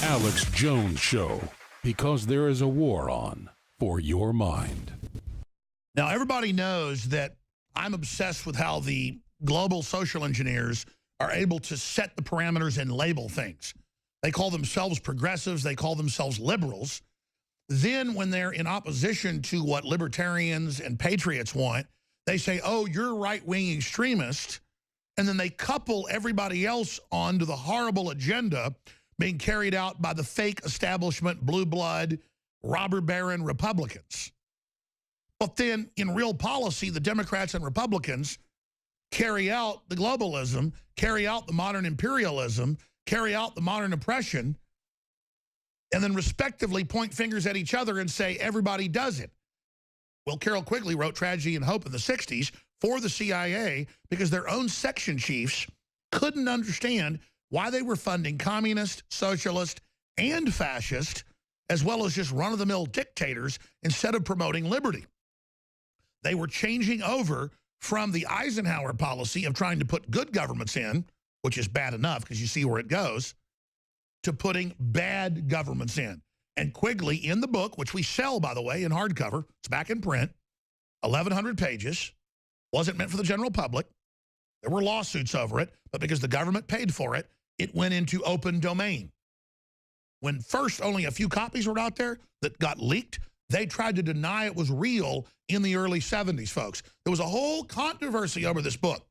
Alex Jones Show, because there is a war on for your mind. Now, everybody knows that I'm obsessed with how the global social engineers are able to set the parameters and label things. They call themselves progressives. They call themselves liberals. Then when they're in opposition to what libertarians and patriots want, they say, oh, you're right-wing extremist. And then they couple everybody else onto the horrible agenda being carried out by the fake establishment, blue blood, robber baron Republicans. But then in real policy, the Democrats and Republicans carry out the globalism, carry out the modern imperialism, carry out the modern oppression, and then respectively point fingers at each other and say everybody does it. Well, Carol Quigley wrote Tragedy and Hope in the 60s for the CIA because their own section chiefs couldn't understand why they were funding communist, socialist, and fascist, as well as just run-of-the-mill dictators, instead of promoting liberty. They were changing over from the Eisenhower policy of trying to put good governments in, which is bad enough because you see where it goes, to putting bad governments in. And Quigley, in the book, which we sell, by the way, in hardcover, it's back in print, 1,100 pages, wasn't meant for the general public. There were lawsuits over it, but because the government paid for it, it went into open domain. When first only a few copies were out there that got leaked, they tried to deny it was real in the early 70s, folks. There was a whole controversy over this book.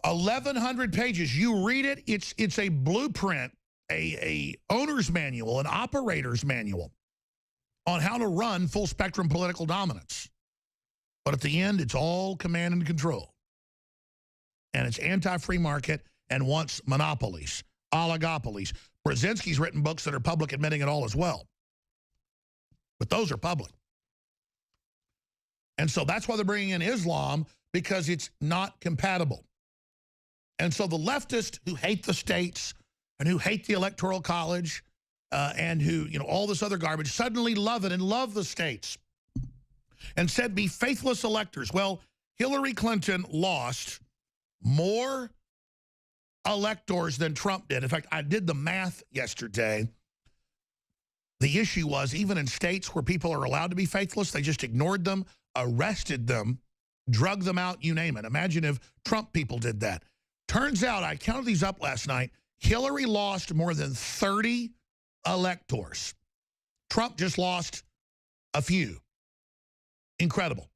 1,100 pages. You read it, it's a blueprint, a owner's manual, an operator's manual on how to run full-spectrum political dominance. But at the end, it's all command and control. And it's anti-free market and wants monopolies, oligopolies. Brzezinski's written books that are public admitting it all as well. But those are public. And so that's why they're bringing in Islam, because it's not compatible. And so the leftists who hate the states and who hate the Electoral College and who, all this other garbage, suddenly love it and love the states and said be faithless electors. Well, Hillary Clinton lost more electors than Trump did. In fact, I did the math yesterday. The issue was, even in states where people are allowed to be faithless, they just ignored them, arrested them, drugged them out, you name it. Imagine if Trump people did that. Turns out, I counted these up last night, Hillary lost more than 30 electors. Trump just lost a few. Incredible.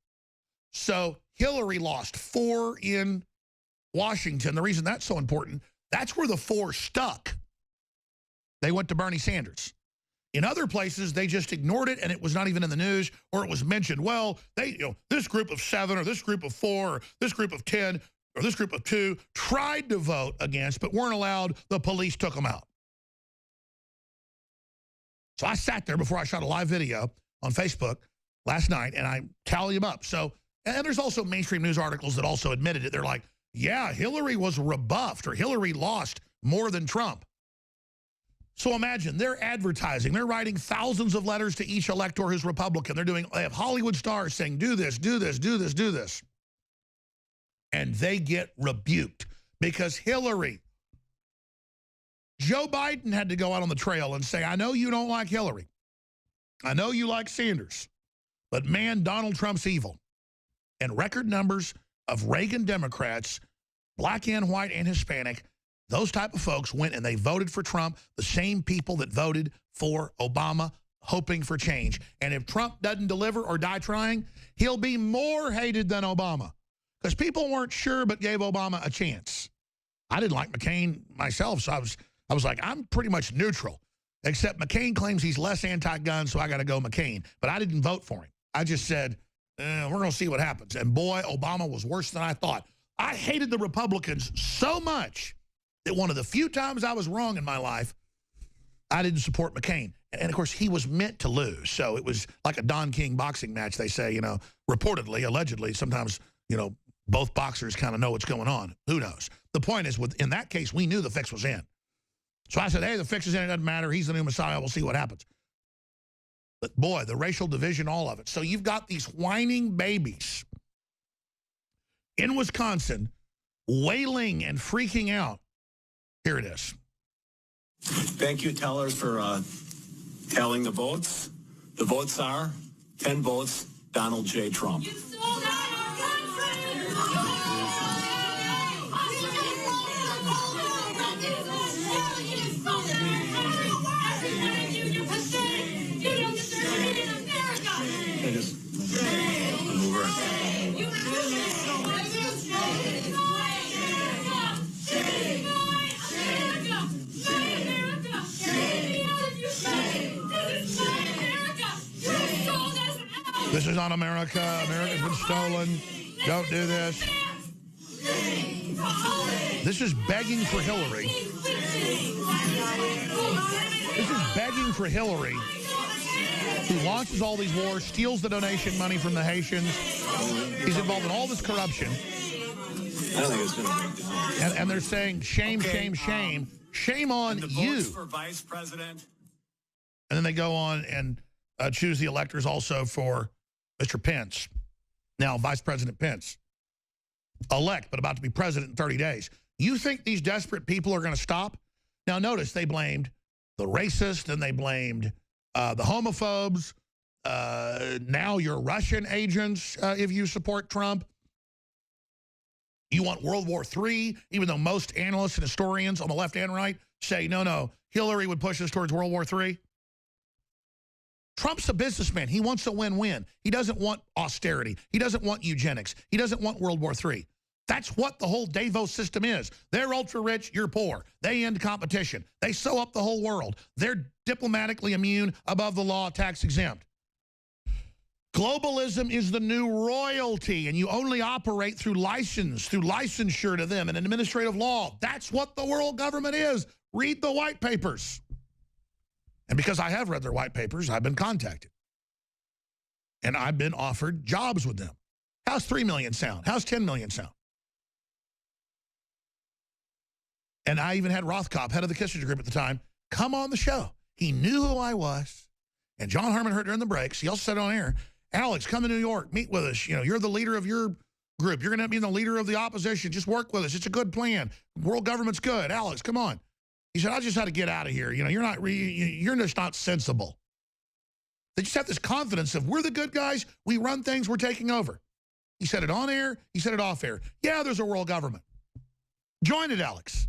So Hillary lost 4 in Washington. The reason that's so important, that's where the 4 stuck. They went to Bernie Sanders. In other places, they just ignored it, and it was not even in the news, or it was mentioned, well, they, this group of 7 or this group of 4 or this group of 10 or this group of 2 tried to vote against, but weren't allowed. The police took them out. So I sat there before I shot a live video on Facebook last night, and I tally them up. So, and there's also mainstream news articles that also admitted it. They're like, yeah, Hillary was rebuffed, or Hillary lost more than Trump. So imagine, they're advertising. They're writing thousands of letters to each elector who's Republican. They have Hollywood stars saying, do this, do this, do this, do this. And they get rebuked because Hillary, Joe Biden had to go out on the trail and say, I know you don't like Hillary. I know you like Sanders. But man, Donald Trump's evil. And record numbers of Reagan Democrats, black and white and Hispanic, those type of folks went and they voted for Trump, the same people that voted for Obama, hoping for change. And if Trump doesn't deliver or die trying, he'll be more hated than Obama. Because people weren't sure but gave Obama a chance. I didn't like McCain myself, so I was like, I'm pretty much neutral. Except McCain claims he's less anti-gun, so I got to go McCain. But I didn't vote for him. I just said, we're going to see what happens. And boy, Obama was worse than I thought. I hated the Republicans so much that one of the few times I was wrong in my life, I didn't support McCain. And of course, he was meant to lose. So it was like a Don King boxing match, they say, reportedly, allegedly, sometimes, both boxers kind of know what's going on. Who knows? The point is, in that case, we knew the fix was in. So I said, hey, the fix is in. It doesn't matter. He's the new Messiah. We'll see what happens. But boy, the racial division, all of it. So you've got these whining babies in Wisconsin wailing and freaking out. Here it is. Thank you, tellers, for tallying the votes. The votes are 10 votes, Donald J. Trump. You sold out our country! You don't deserve to be in America! I just move her. This is not America. America's been stolen. Don't do this. This is begging for Hillary. This is begging for Hillary, who launches all these wars, steals the donation money from the Haitians. He's involved in all this corruption. I don't think it's going to break down. And they're saying, shame, shame, shame. Shame on The you. votes for vice president. And then they go on and choose the electors also for Mr. Pence. Now, Vice President Pence. Elect, but about to be president in 30 days. You think these desperate people are going to stop? Now, notice they blamed the racist and they blamed the homophobes. Now you're Russian agents if you support Trump. You want World War III, even though most analysts and historians on the left and right say, no, Hillary would push us towards World War III. Trump's a businessman. He wants a win-win. He doesn't want austerity. He doesn't want eugenics. He doesn't want World War III. That's what the whole Davos system is. They're ultra-rich, you're poor. They end competition. They sew up the whole world. They're diplomatically immune, above the law, tax-exempt. Globalism is the new royalty, and you only operate through license, through licensure to them and an administrative law. That's what the world government is. Read the white papers. And because I have read their white papers, I've been contacted. And I've been offered jobs with them. How's 3 million sound? How's 10 million sound? And I even had Rothkopf, head of the Kissinger Group at the time, come on the show. He knew who I was. And John Herman heard during the breaks. He also said on air, Alex, come to New York, meet with us. You know, you're the leader of your group. You're going to be the leader of the opposition. Just work with us. It's a good plan. World government's good. Alex, come on. He said, I just had to get out of here. You know, you're just not sensible. They just have this confidence of we're the good guys. We run things. We're taking over. He said it on air. He said it off air. Yeah, there's a world government. Join it, Alex.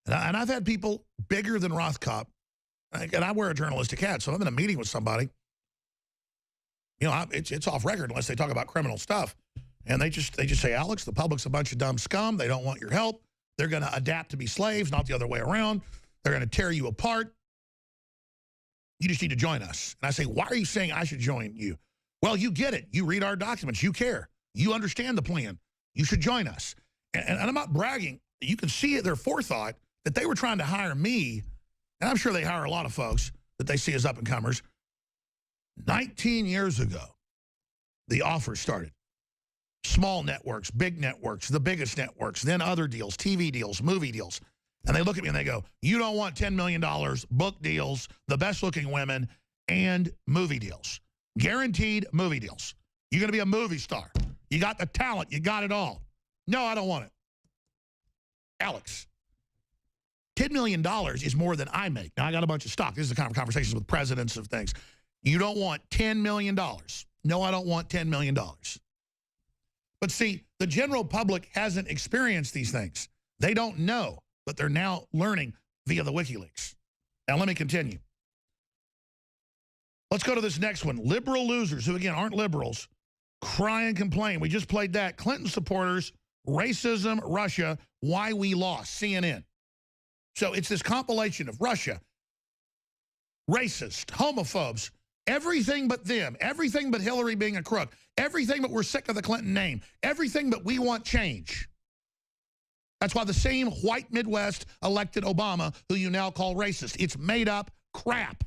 And I've had people bigger than Rothkopf. And I wear a journalistic hat, so I'm in a meeting with somebody. You know, it's off record unless they talk about criminal stuff. And they just say, Alex, the public's a bunch of dumb scum. They don't want your help. They're going to adapt to be slaves, not the other way around. They're going to tear you apart. You just need to join us. And I say, why are you saying I should join you? Well, you get it. You read our documents. You care. You understand the plan. You should join us. And I'm not bragging. You can see their forethought that they were trying to hire me. And I'm sure they hire a lot of folks that they see as up-and-comers. 19 years ago, the offers started. Small networks, big networks, the biggest networks, then other deals, TV deals, movie deals. And they look at me and they go, you don't want $10 million, book deals, the best-looking women, and movie deals. Guaranteed movie deals. You're going to be a movie star. You got the talent. You got it all. No, I don't want it. Alex, $10 million is more than I make. Now, I got a bunch of stock. This is the kind of conversations with presidents of things. You don't want $10 million. No, I don't want $10 million. But see, the general public hasn't experienced these things. They don't know, but they're now learning via the WikiLeaks. Now, let me continue. Let's go to this next one. Liberal losers, who, again, aren't liberals, cry and complain. We just played that. Clinton supporters, racism, Russia, why we lost, CNN. So it's this compilation of Russia, racist, homophobes, everything but them, everything but Hillary being a crook, everything but we're sick of the Clinton name, everything but we want change. That's why the same white Midwest elected Obama, who you now call racist. It's made up crap.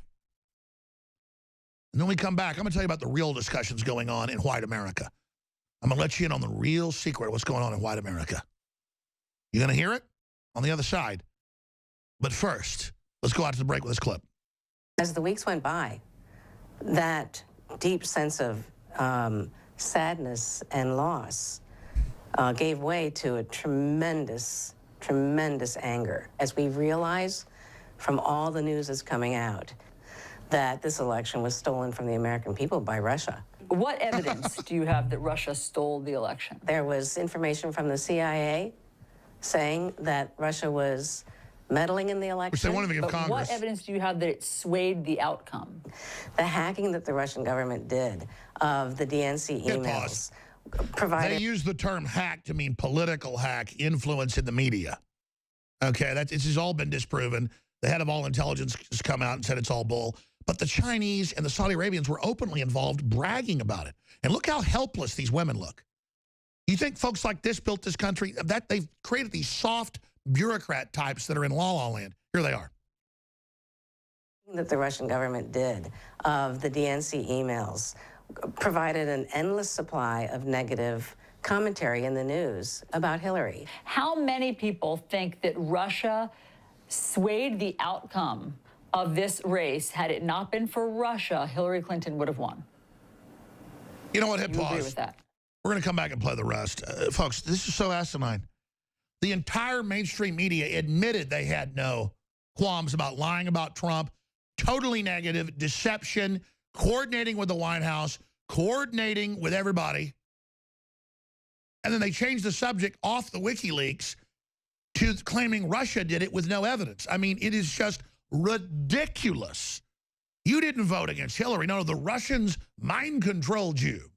And then we come back, I'm going to tell you about the real discussions going on in white America. I'm going to let you in on the real secret of what's going on in white America. You're going to hear it on the other side. But first, let's go out to the break with this clip. As the weeks went by, that deep sense of sadness and loss gave way to a tremendous tremendous anger as we realize from all the news that's coming out that this election was stolen from the American people by Russia. What evidence do you have that Russia stole the election? There was information from the CIA saying that Russia was meddling in the election. Which they want to give But Congress. what evidence do you have that it swayed the outcome? The hacking that the Russian government did of the DNC Hit emails pause. provided... They use the term hack to mean political hack, influence in the media. Okay, this has all been disproven. The head of all intelligence has come out and said it's all bull. But the Chinese and the Saudi Arabians were openly involved, bragging about it. And look how helpless these women look. You think folks like this built this country? That they've created these soft bureaucrat types that are in la-la land. Here they are. That the Russian government did of the DNC emails provided an endless supply of negative commentary in the news about Hillary. How many people think that Russia swayed the outcome of this race? Had it not been for Russia, Hillary Clinton would have won. You know what? Hit You pause. agree with that? We're going to come back and play the rest. Folks, this is so asinine. The entire mainstream media admitted they had no qualms about lying about Trump, totally negative, deception, coordinating with the White House, coordinating with everybody. And then they changed the subject off the WikiLeaks to claiming Russia did it with no evidence. I mean, it is just ridiculous. You didn't vote against Hillary. No, the Russians mind controlled you.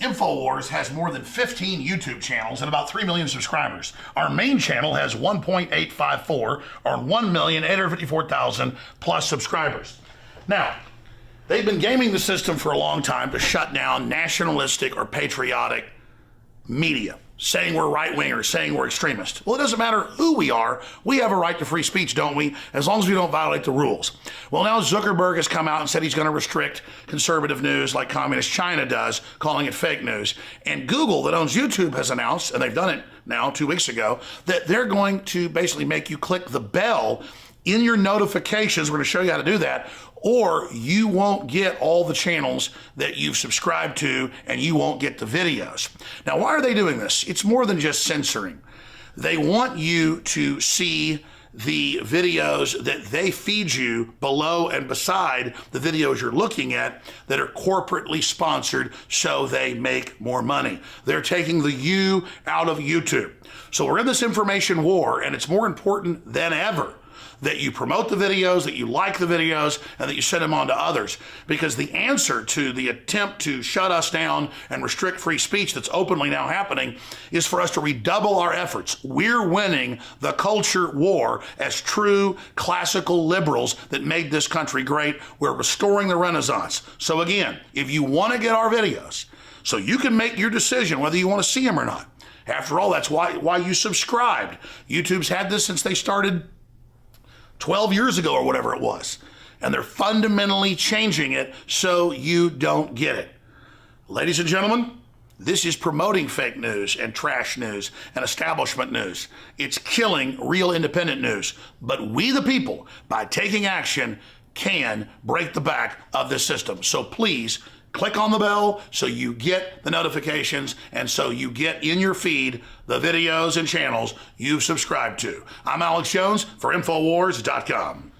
InfoWars has more than 15 YouTube channels and about 3 million subscribers. Our main channel has 1.854 or 1,854,000 plus subscribers. Now, they've been gaming the system for a long time to shut down nationalistic or patriotic media, saying we're right-wingers, saying we're extremists. Well, it doesn't matter who we are. We have a right to free speech, don't we? As long as we don't violate the rules. Well, now Zuckerberg has come out and said he's going to restrict conservative news like communist China does, calling it fake news. And Google, that owns YouTube, has announced, and they've done it now 2 weeks ago, that they're going to basically make you click the bell in your notifications. We're going to show you how to do that, or you won't get all the channels that you've subscribed to and you won't get the videos. Now, why are they doing this? It's more than just censoring. They want you to see the videos that they feed you below and beside the videos you're looking at that are corporately sponsored so they make more money. They're taking the you out of YouTube. So we're in this information war, and it's more important than ever that you promote the videos, that you like the videos, and that you send them on to others. Because the answer to the attempt to shut us down and restrict free speech that's openly now happening is for us to redouble our efforts. We're winning the culture war as true classical liberals that made this country great. We're restoring the Renaissance. So again, if you want to get our videos, so you can make your decision whether you want to see them or not. After all, that's why you subscribed. YouTube's had this since they started 12 years ago or whatever it was. And they're fundamentally changing it so you don't get it. Ladies and gentlemen, this is promoting fake news and trash news and establishment news. It's killing real independent news. But we the people, by taking action, can break the back of this system. So please, click on the bell so you get the notifications and so you get in your feed the videos and channels you've subscribed to. I'm Alex Jones for Infowars.com.